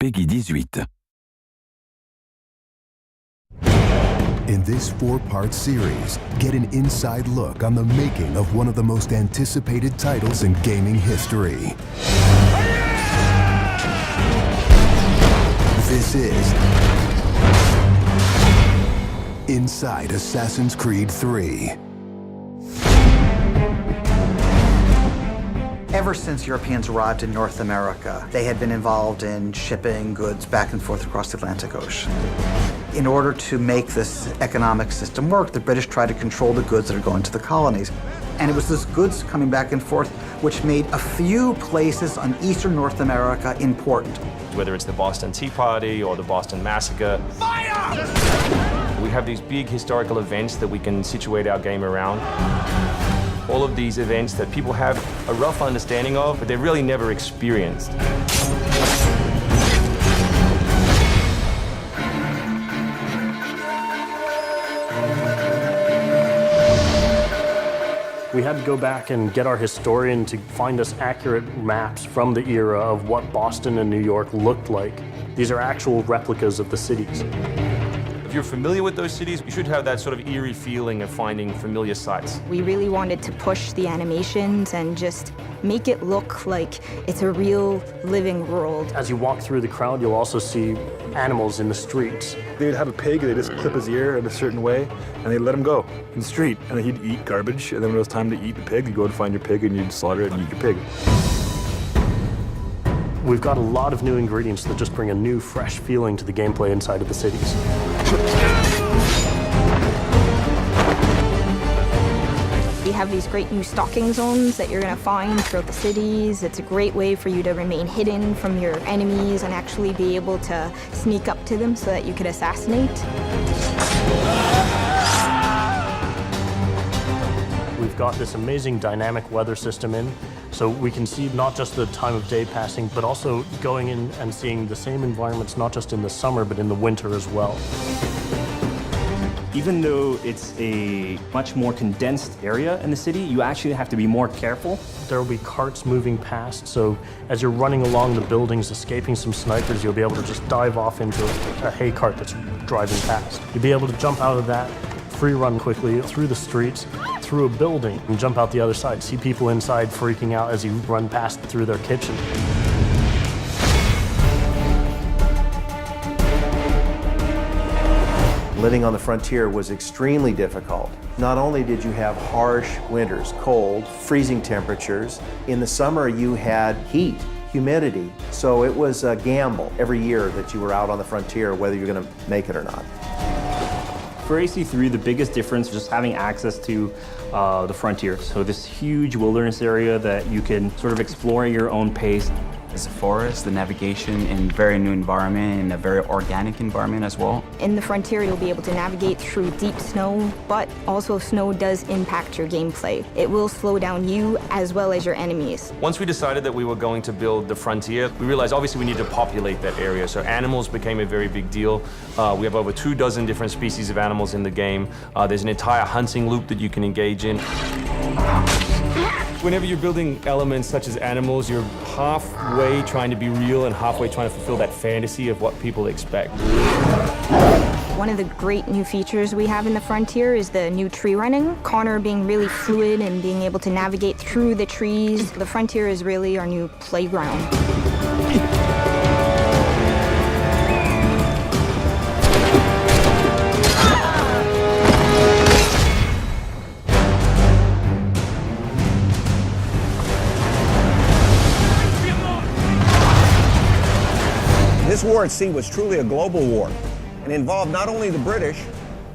Peggy 18. In this 4-part series, get an inside look on the making of one of the most anticipated titles in gaming history. This is Inside Assassin's Creed 3. Ever since Europeans arrived in North America, they had been involved in shipping goods back and forth across the Atlantic Ocean. In order to make this economic system work, the British tried to control the goods that are going to the colonies. And it was this goods coming back and forth which made a few places on eastern North America important. Whether it's the Boston Tea Party or the Boston Massacre. Fire! We have these big historical events that we can situate our game around. All of these events that people have a rough understanding of, but they've really never experienced. We had to go back and get our historian to find us accurate maps from the era of what Boston and New York looked like. These are actual replicas of the cities. If you're familiar with those cities, you should have that sort of eerie feeling of finding familiar sights. We really wanted to push the animations and just make it look like it's a real living world. As you walk through the crowd, you'll also see animals in the streets. They'd have a pig, they'd just clip his ear in a certain way, and they'd let him go in the street. And then he'd eat garbage, and then when it was time to eat the pig, you'd go and find your pig, and you'd slaughter it and eat your pig. We've got a lot of new ingredients that just bring a new, fresh feeling to the gameplay inside of the cities. We have these great new stalking zones that you're going to find throughout the cities. It's a great way for you to remain hidden from your enemies and actually be able to sneak up to them so that you could assassinate. We've got this amazing dynamic weather system in, so we can see not just the time of day passing, but also going in and seeing the same environments, not just in the summer, but in the winter as well. Even though it's a much more condensed area in the city, you actually have to be more careful. There will be carts moving past, so as you're running along the buildings, escaping some snipers, you'll be able to just dive off into a hay cart that's driving past. You'll be able to jump out of that, free run quickly through the streets, through a building, and jump out the other side. See people inside freaking out as you run past through their kitchen. Living on the frontier was extremely difficult. Not only did you have harsh winters, cold, freezing temperatures, in the summer you had heat, humidity, so it was a gamble every year that you were out on the frontier whether you're going to make it or not. For AC3, the biggest difference is just having access to the frontier. So this huge wilderness area that you can sort of explore at your own pace. It's a forest, the navigation in very new environment, and a very organic environment as well. In the frontier, you'll be able to navigate through deep snow, but also snow does impact your gameplay. It will slow down you as well as your enemies. Once we decided that we were going to build the frontier, we realized obviously we need to populate that area. So animals became a very big deal. We have over 24 different species of animals in the game. There's an entire hunting loop that you can engage in. Whenever you're building elements such as animals, you're halfway trying to be real and halfway trying to fulfill that fantasy of what people expect. One of the great new features we have in the frontier is the new tree running. Connor being really fluid and being able to navigate through the trees. The frontier is really our new playground. This war at sea was truly a global war and involved not only the British,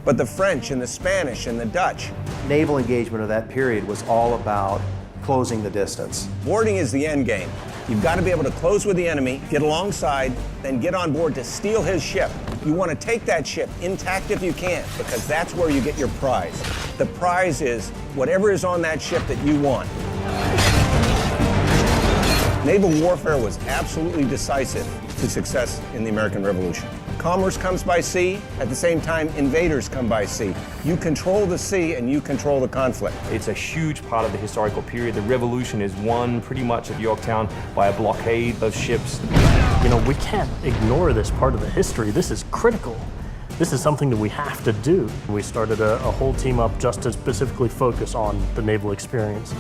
but the French and the Spanish and the Dutch. Naval engagement of that period was all about closing the distance. Boarding is the end game. You've got to be able to close with the enemy, get alongside, then get on board to steal his ship. You want to take that ship intact if you can, because that's where you get your prize. The prize is whatever is on that ship that you want. Naval warfare was absolutely decisive to success in the American Revolution. Commerce comes by sea, at the same time invaders come by sea. You control the sea and you control the conflict. It's a huge part of the historical period. The Revolution is won pretty much at Yorktown by a blockade of ships. You know, we can't ignore this part of the history. This is critical. This is something that we have to do. We started a whole team up just to specifically focus on the naval experience.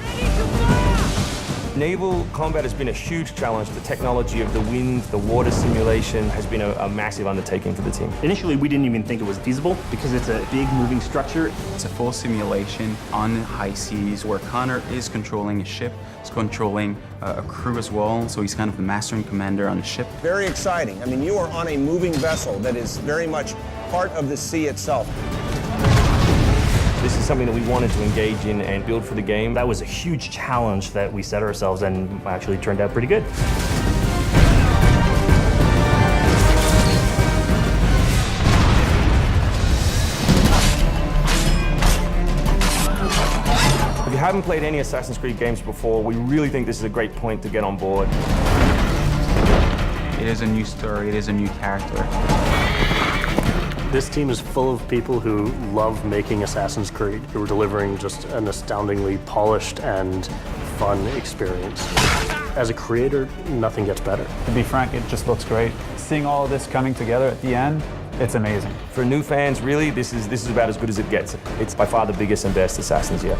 Naval combat has been a huge challenge. The technology of the wind, the water simulation has been a massive undertaking for the team. Initially, we didn't even think it was feasible because it's a big moving structure. It's a full simulation on high seas where Connor is controlling a ship, he's controlling a crew as well, so he's kind of the master and commander on the ship. Very exciting. I mean, you are on a moving vessel that is very much part of the sea itself. This is something that we wanted to engage in and build for the game. That was a huge challenge that we set ourselves and actually turned out pretty good. If you haven't played any Assassin's Creed games before, we really think this is a great point to get on board. It is a new story, it is a new character. This team is full of people who love making Assassin's Creed, who are delivering just an astoundingly polished and fun experience. As a creator, nothing gets better. To be frank, it just looks great. Seeing all of this coming together at the end, it's amazing. For new fans, really, this is about as good as it gets. It's by far the biggest and best Assassins yet.